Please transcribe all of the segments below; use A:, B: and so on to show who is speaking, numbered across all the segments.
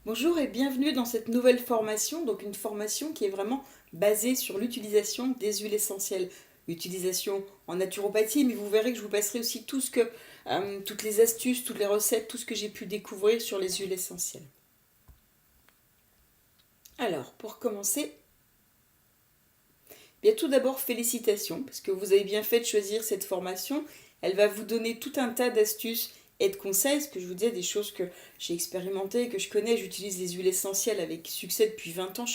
A: Bonjour et bienvenue dans cette nouvelle formation, donc une formation qui est vraiment basée sur l'utilisation des huiles essentielles. Utilisation en naturopathie, mais vous verrez que je vous passerai aussi toutes les astuces, toutes les recettes, tout ce que j'ai pu découvrir sur les huiles essentielles. Alors, pour commencer, bien tout d'abord félicitations, parce que vous avez bien fait de choisir cette formation. Elle va vous donner tout un tas d'astuces et de conseils, ce que je vous disais, des choses que j'ai expérimentées, que je connais, j'utilise les huiles essentielles avec succès depuis 20 ans, je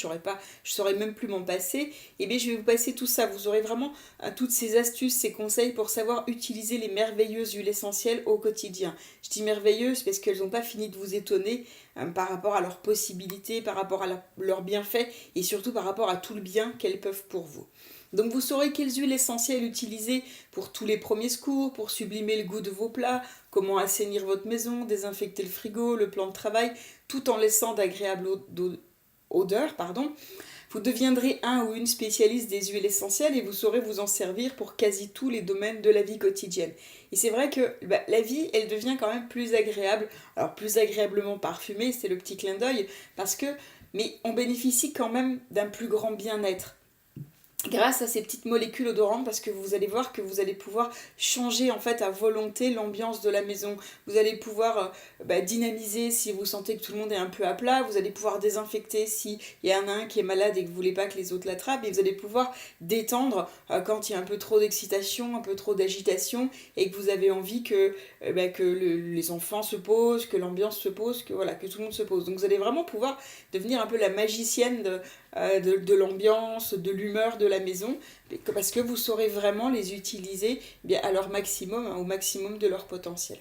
A: saurais même plus m'en passer. Et bien je vais vous passer tout ça, vous aurez vraiment toutes ces astuces, ces conseils pour savoir utiliser les merveilleuses huiles essentielles au quotidien. Je dis merveilleuses parce qu'elles n'ont pas fini de vous étonner par rapport à leurs possibilités, par rapport à leurs bienfaits et surtout par rapport à tout le bien qu'elles peuvent pour vous. Donc vous saurez quelles huiles essentielles utiliser pour tous les premiers secours, pour sublimer le goût de vos plats, comment assainir votre maison, désinfecter le frigo, le plan de travail, tout en laissant d'agréables odeurs. Vous deviendrez un ou une spécialiste des huiles essentielles et vous saurez vous en servir pour quasi tous les domaines de la vie quotidienne. Et c'est vrai que la vie, elle devient quand même plus agréable. Alors plus agréablement parfumée, c'est le petit clin d'œil, mais on bénéficie quand même d'un plus grand bien-être grâce à ces petites molécules odorantes parce que vous allez voir que vous allez pouvoir changer en fait à volonté l'ambiance de la maison. Vous allez pouvoir dynamiser si vous sentez que tout le monde est un peu à plat, vous allez pouvoir désinfecter s'il y en a un qui est malade et que vous voulez pas que les autres l'attrapent et vous allez pouvoir détendre quand il y a un peu trop d'excitation, un peu trop d'agitation et que vous avez envie que les enfants se posent, que l'ambiance se pose, que tout le monde se pose. Donc vous allez vraiment pouvoir devenir un peu la magicienne de l'ambiance, de l'humeur de la maison, parce que vous saurez vraiment les utiliser bien, à leur maximum, au maximum de leur potentiel.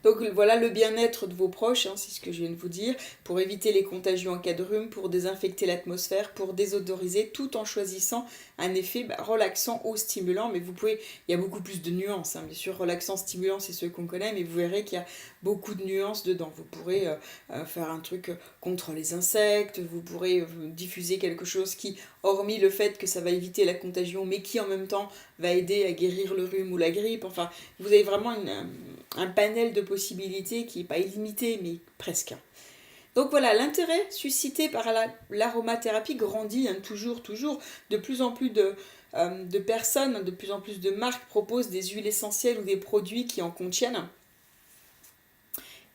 A: Donc voilà le bien-être de vos proches, c'est ce que je viens de vous dire, pour éviter les contagions en cas de rhume, pour désinfecter l'atmosphère, pour désodoriser, tout en choisissant un effet relaxant ou stimulant. Mais il y a beaucoup plus de nuances, bien sûr, relaxant, stimulant, c'est ceux qu'on connaît, mais vous verrez qu'il y a beaucoup de nuances dedans. Vous pourrez faire un truc contre les insectes, vous pourrez diffuser quelque chose qui, hormis le fait que ça va éviter la contagion, mais qui en même temps va aider à guérir le rhume ou la grippe. Enfin, vous avez vraiment un panel de possibilités qui n'est pas illimité, mais presque. Donc voilà, l'intérêt suscité par l'aromathérapie grandit toujours. De plus en plus de personnes, de plus en plus de marques proposent des huiles essentielles ou des produits qui en contiennent.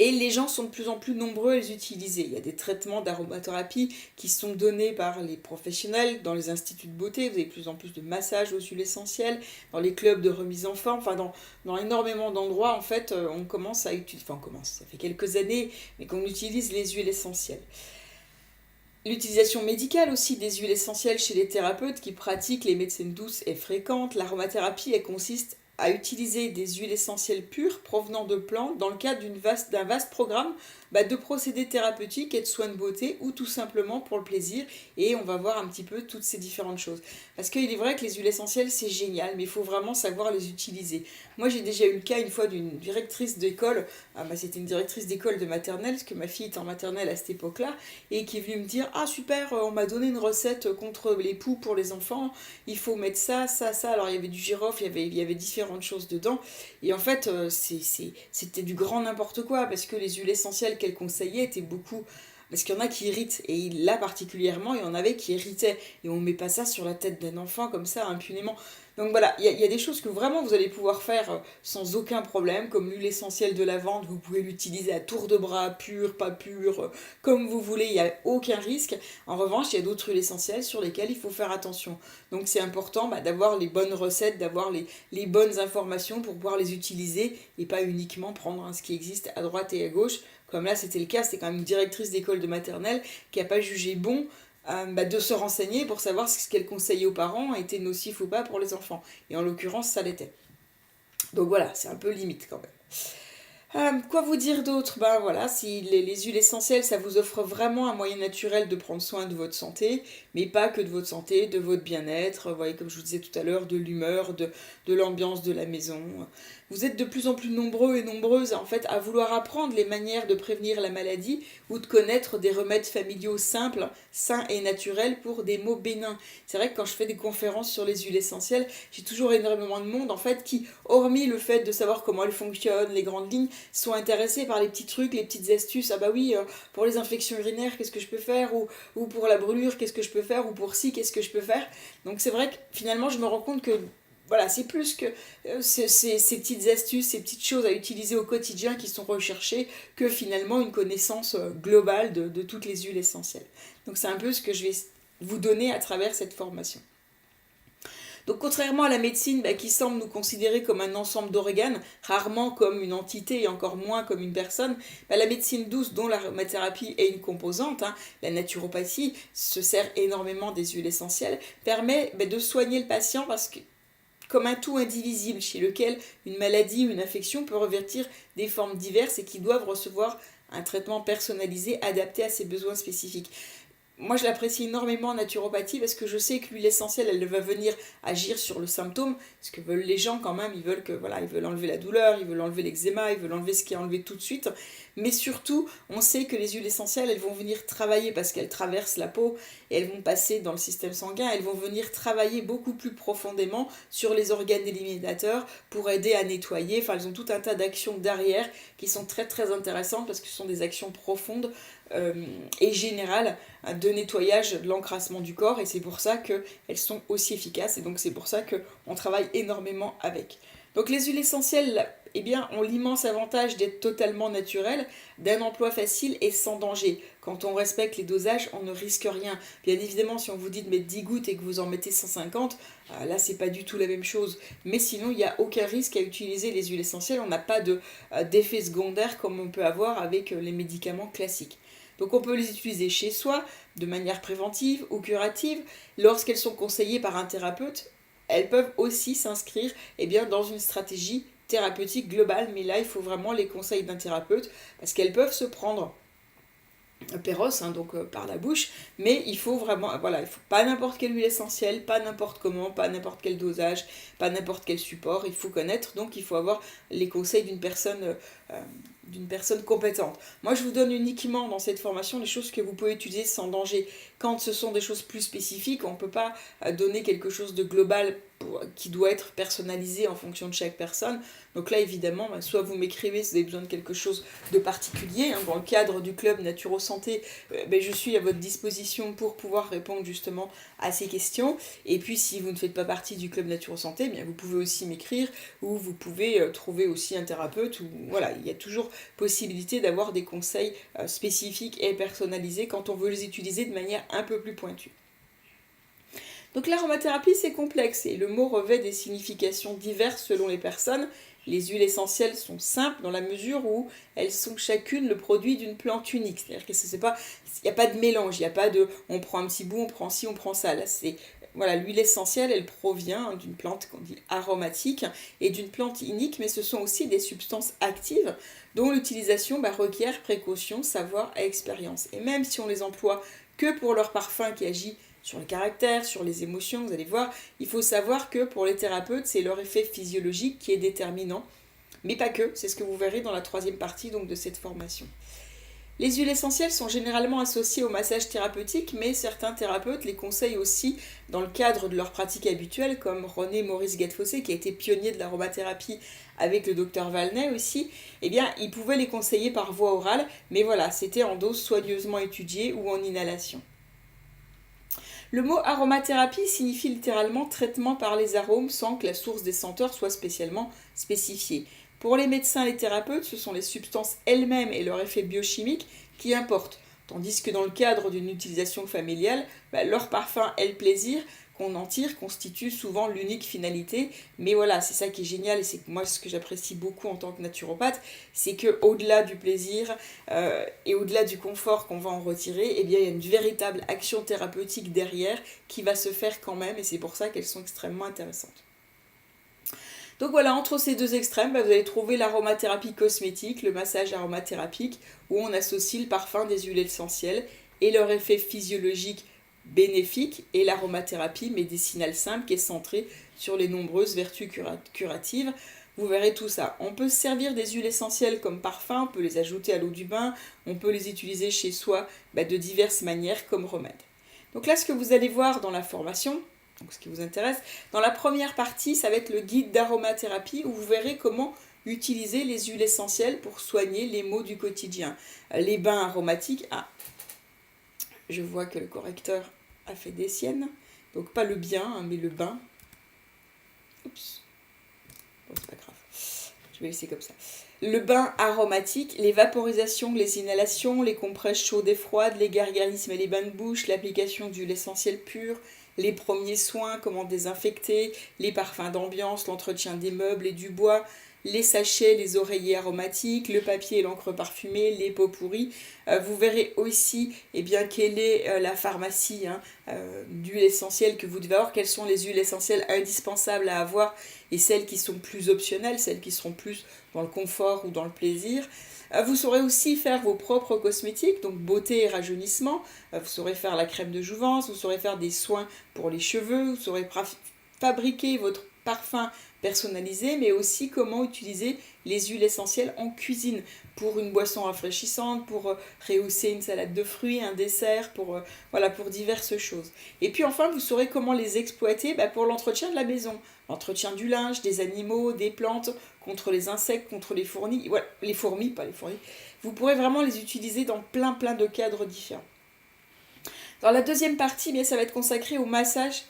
A: Et les gens sont de plus en plus nombreux à les utiliser. Il y a des traitements d'aromathérapie qui sont donnés par les professionnels dans les instituts de beauté. Vous avez de plus en plus de massages aux huiles essentielles, dans les clubs de remise en forme, dans énormément d'endroits, en fait, on commence à utiliser, ça fait quelques années, mais qu'on utilise les huiles essentielles. L'utilisation médicale aussi des huiles essentielles chez les thérapeutes qui pratiquent les médecines douces est fréquente. L'aromathérapie, elle consiste à utiliser des huiles essentielles pures provenant de plantes dans le cadre d'un vaste programme de procédés thérapeutiques et de soins de beauté ou tout simplement pour le plaisir, et on va voir un petit peu toutes ces différentes choses. Parce qu'il est vrai que les huiles essentielles c'est génial, mais il faut vraiment savoir les utiliser. Moi j'ai déjà eu le cas une fois d'une directrice d'école, c'était une directrice d'école de maternelle, parce que ma fille était en maternelle à cette époque-là, et qui est venue me dire ah super, on m'a donné une recette contre les poux pour les enfants, il faut mettre ça, ça, ça. Alors il y avait du girofle, il y avait différentes choses dedans, et en fait c'était du grand n'importe quoi, parce que les huiles essentielles qu'elle conseillait étaient beaucoup, parce qu'il y en a qui irritent, et là particulièrement il y en avait qui irritaient, et on met pas ça sur la tête d'un enfant comme ça impunément. Donc voilà, il y a des choses que vraiment vous allez pouvoir faire sans aucun problème, comme l'huile essentielle de lavande, vous pouvez l'utiliser à tour de bras, pure, pas pure, comme vous voulez, il n'y a aucun risque. En revanche, il y a d'autres huiles essentielles sur lesquelles il faut faire attention. Donc c'est important d'avoir les bonnes recettes, d'avoir les bonnes informations pour pouvoir les utiliser, et pas uniquement prendre ce qui existe à droite et à gauche. Comme là c'était le cas, c'était quand même une directrice d'école de maternelle qui n'a pas jugé bon de se renseigner pour savoir si ce qu'elle conseillait aux parents était nocif ou pas pour les enfants. Et en l'occurrence, ça l'était. Donc voilà, c'est un peu limite quand même. Quoi vous dire d'autre? Ben voilà, si les huiles essentielles, ça vous offre vraiment un moyen naturel de prendre soin de votre santé, mais pas que de votre santé, de votre bien-être, vous voyez, comme je vous disais tout à l'heure, de l'humeur, de l'ambiance de la maison. vous êtes de plus en plus nombreux et nombreuses en fait à vouloir apprendre les manières de prévenir la maladie ou de connaître des remèdes familiaux simples, sains et naturels pour des maux bénins. C'est vrai que quand je fais des conférences sur les huiles essentielles, j'ai toujours énormément de monde en fait qui, hormis le fait de savoir comment elles fonctionnent, les grandes lignes, sont intéressés par les petits trucs, les petites astuces. Ah bah oui, pour les infections urinaires, qu'est-ce que je peux faire, ou pour la brûlure, qu'est-ce que je peux faire, ou pour ci, qu'est-ce que je peux faire. Donc c'est vrai que finalement je me rends compte que voilà, c'est plus que ces petites astuces, ces petites choses à utiliser au quotidien qui sont recherchées que finalement une connaissance globale de toutes les huiles essentielles. Donc c'est un peu ce que je vais vous donner à travers cette formation. Donc contrairement à la médecine qui semble nous considérer comme un ensemble d'organes, rarement comme une entité et encore moins comme une personne, la médecine douce dont l'aromathérapie est une composante, la naturopathie se sert énormément des huiles essentielles, permet de soigner le patient parce que comme un tout indivisible chez lequel une maladie ou une infection peut revêtir des formes diverses et qui doivent recevoir un traitement personnalisé adapté à ses besoins spécifiques. Moi, je l'apprécie énormément en naturopathie parce que je sais que l'huile essentielle, elle va venir agir sur le symptôme. Ce que veulent les gens quand même, ils veulent enlever la douleur, ils veulent enlever l'eczéma, ils veulent enlever ce qui est enlevé tout de suite. Mais surtout, on sait que les huiles essentielles, elles vont venir travailler parce qu'elles traversent la peau et elles vont passer dans le système sanguin. Elles vont venir travailler beaucoup plus profondément sur les organes éliminateurs pour aider à nettoyer. Enfin, elles ont tout un tas d'actions derrière qui sont très très intéressantes parce que ce sont des actions profondes et générales de nettoyage de l'encrassement du corps et c'est pour ça qu'elles sont aussi efficaces et donc c'est pour ça qu'on travaille énormément avec. Donc les huiles essentielles ont l'immense avantage d'être totalement naturelles, d'un emploi facile et sans danger. Quand on respecte les dosages, on ne risque rien. Bien évidemment, si on vous dit de mettre 10 gouttes et que vous en mettez 150, là c'est pas du tout la même chose. Mais sinon, il n'y a aucun risque à utiliser les huiles essentielles, on n'a pas d'effet secondaire comme on peut avoir avec les médicaments classiques. Donc on peut les utiliser chez soi, de manière préventive ou curative. Lorsqu'elles sont conseillées par un thérapeute, elles peuvent aussi s'inscrire dans une stratégie thérapeutique globale. Mais là, il faut vraiment les conseils d'un thérapeute parce qu'elles peuvent se prendre péros, par la bouche, mais il faut vraiment, il faut pas n'importe quelle huile essentielle, pas n'importe comment, pas n'importe quel dosage, pas n'importe quel support, il faut connaître, donc il faut avoir les conseils d'une personne compétente. Moi, je vous donne uniquement dans cette formation les choses que vous pouvez utiliser sans danger. Quand ce sont des choses plus spécifiques, on ne peut pas donner quelque chose de global qui doit être personnalisé en fonction de chaque personne. Donc là, évidemment, soit vous m'écrivez si vous avez besoin de quelque chose de particulier. Dans le cadre du club Naturo Santé, je suis à votre disposition pour pouvoir répondre justement à ces questions. Et puis, si vous ne faites pas partie du club Naturo Santé, vous pouvez aussi m'écrire ou vous pouvez trouver aussi un thérapeute. Il y a toujours possibilité d'avoir des conseils spécifiques et personnalisés quand on veut les utiliser de manière un peu plus pointue. Donc l'aromathérapie c'est complexe et le mot revêt des significations diverses selon les personnes. Les huiles essentielles sont simples dans la mesure où elles sont chacune le produit d'une plante unique. C'est-à-dire qu'il n'y a pas de mélange, il n'y a pas de on prend un petit bout, on prend ci, on prend ça. Là, l'huile essentielle, elle provient d'une plante qu'on dit aromatique et d'une plante unique, mais ce sont aussi des substances actives dont l'utilisation requiert précaution, savoir et expérience. Et même si on les emploie que pour leur parfum qui agit sur le caractère, sur les émotions, vous allez voir, il faut savoir que pour les thérapeutes, c'est leur effet physiologique qui est déterminant, mais pas que, c'est ce que vous verrez dans la troisième partie de cette formation. Les huiles essentielles sont généralement associées au massage thérapeutique, mais certains thérapeutes les conseillent aussi dans le cadre de leur pratique habituelle, comme René Maurice Gattefossé, qui a été pionnier de l'aromathérapie avec le docteur Valnet aussi. Il pouvait les conseiller par voie orale, mais c'était en dose soigneusement étudiée ou en inhalation. Le mot aromathérapie signifie littéralement traitement par les arômes sans que la source des senteurs soit spécialement spécifiée. Pour les médecins et les thérapeutes, ce sont les substances elles-mêmes et leur effet biochimique qui importent, tandis que dans le cadre d'une utilisation familiale, leur parfum et le plaisir qu'on en tire constituent souvent l'unique finalité. Mais c'est ça qui est génial et c'est moi ce que j'apprécie beaucoup en tant que naturopathe, c'est qu'au-delà du plaisir et au-delà du confort qu'on va en retirer, il y a une véritable action thérapeutique derrière qui va se faire quand même et c'est pour ça qu'elles sont extrêmement intéressantes. Donc entre ces deux extrêmes, vous allez trouver l'aromathérapie cosmétique, le massage aromathérapique, où on associe le parfum des huiles essentielles et leur effet physiologique bénéfique, et l'aromathérapie médicinale simple qui est centrée sur les nombreuses vertus curatives. vous verrez tout ça. On peut se servir des huiles essentielles comme parfum, on peut les ajouter à l'eau du bain, on peut les utiliser chez soi de diverses manières comme remède. Donc là, ce que vous allez voir dans la formation, donc ce qui vous intéresse, dans la première partie, ça va être le guide d'aromathérapie où vous verrez comment utiliser les huiles essentielles pour soigner les maux du quotidien. Les bains aromatiques, je vois que le correcteur a fait des siennes, donc pas le bien, mais le bain. Oups, bon, c'est pas grave, je vais laisser comme ça. Le bain aromatique, les vaporisations, les inhalations, les compresses chaudes et froides, les gargarismes et les bains de bouche, l'application d'huile essentielle pure, les premiers soins, comment désinfecter, les parfums d'ambiance, l'entretien des meubles et du bois, les sachets, les oreillers aromatiques, le papier et l'encre parfumée, les pots pourris. Vous verrez aussi quelle est la pharmacie d'huile essentielle que vous devez avoir, quelles sont les huiles essentielles indispensables à avoir et celles qui sont plus optionnelles, celles qui seront plus dans le confort ou dans le plaisir. Vous saurez aussi faire vos propres cosmétiques, donc beauté et rajeunissement. Vous saurez faire la crème de jouvence, vous saurez faire des soins pour les cheveux, vous saurez fabriquer votre parfum personnalisé, mais aussi comment utiliser les huiles essentielles en cuisine pour une boisson rafraîchissante, pour rehausser une salade de fruits, un dessert, pour diverses choses. Et puis enfin, vous saurez comment les exploiter pour l'entretien de la maison, l'entretien du linge, des animaux, des plantes, contre les insectes, contre les fourmis, les fourmis, pas les fourmis. Vous pourrez vraiment les utiliser dans plein de cadres différents. Dans la deuxième partie, ça va être consacré au massage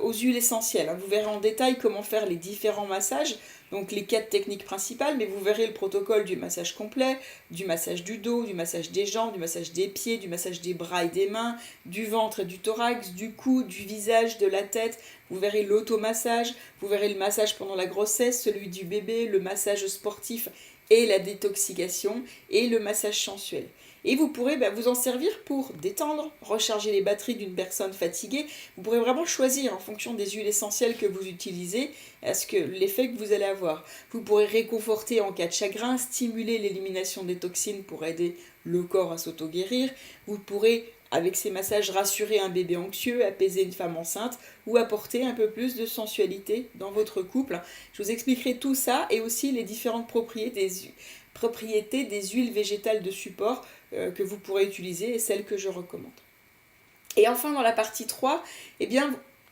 A: aux huiles essentielles. Vous verrez en détail comment faire les différents massages, donc les 4 techniques principales, mais vous verrez le protocole du massage complet, du massage du dos, du massage des jambes, du massage des pieds, du massage des bras et des mains, du ventre et du thorax, du cou, du visage, de la tête. Vous verrez l'automassage, vous verrez le massage pendant la grossesse, celui du bébé, le massage sportif et la détoxication et le massage sensuel. Et vous pourrez vous en servir pour détendre, recharger les batteries d'une personne fatiguée. Vous pourrez vraiment choisir en fonction des huiles essentielles que vous utilisez, l'effet que vous allez avoir. Vous pourrez réconforter en cas de chagrin, stimuler l'élimination des toxines pour aider le corps à s'auto-guérir. Vous pourrez, avec ces massages, rassurer un bébé anxieux, apaiser une femme enceinte ou apporter un peu plus de sensualité dans votre couple. Je vous expliquerai tout ça et aussi les différentes propriétés des huiles végétales de support que vous pourrez utiliser et celles que je recommande. Et enfin, dans la partie 3,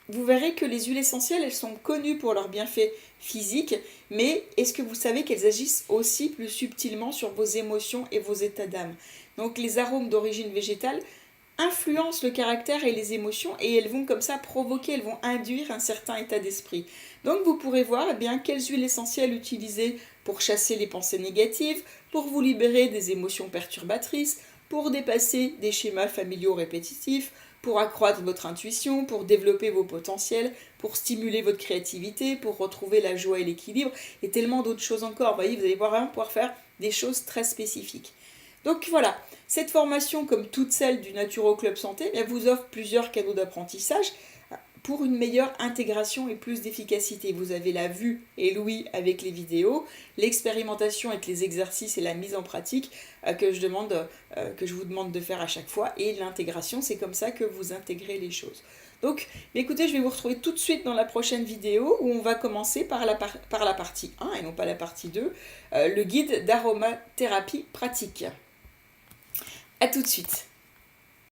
A: vous verrez que les huiles essentielles, elles sont connues pour leurs bienfaits physiques, mais est-ce que vous savez qu'elles agissent aussi plus subtilement sur vos émotions et vos états d'âme? Donc les arômes d'origine végétale influencent le caractère et les émotions et elles vont comme ça provoquer, elles vont induire un certain état d'esprit. Donc vous pourrez voir quelles huiles essentielles utiliser pour chasser les pensées négatives, pour vous libérer des émotions perturbatrices, pour dépasser des schémas familiaux répétitifs, pour accroître votre intuition, pour développer vos potentiels, pour stimuler votre créativité, pour retrouver la joie et l'équilibre, et tellement d'autres choses encore. Vous allez vraiment pouvoir faire des choses très spécifiques. Donc voilà, cette formation, comme toutes celles du Naturo Club Santé, vous offre plusieurs canaux d'apprentissage pour une meilleure intégration et plus d'efficacité. Vous avez la vue et l'ouïe avec les vidéos, l'expérimentation avec les exercices et la mise en pratique que je vous demande de faire à chaque fois, et l'intégration, c'est comme ça que vous intégrez les choses. Donc, écoutez, je vais vous retrouver tout de suite dans la prochaine vidéo où on va commencer par la partie 1 et non pas la partie 2, le guide d'aromathérapie pratique. A tout de suite.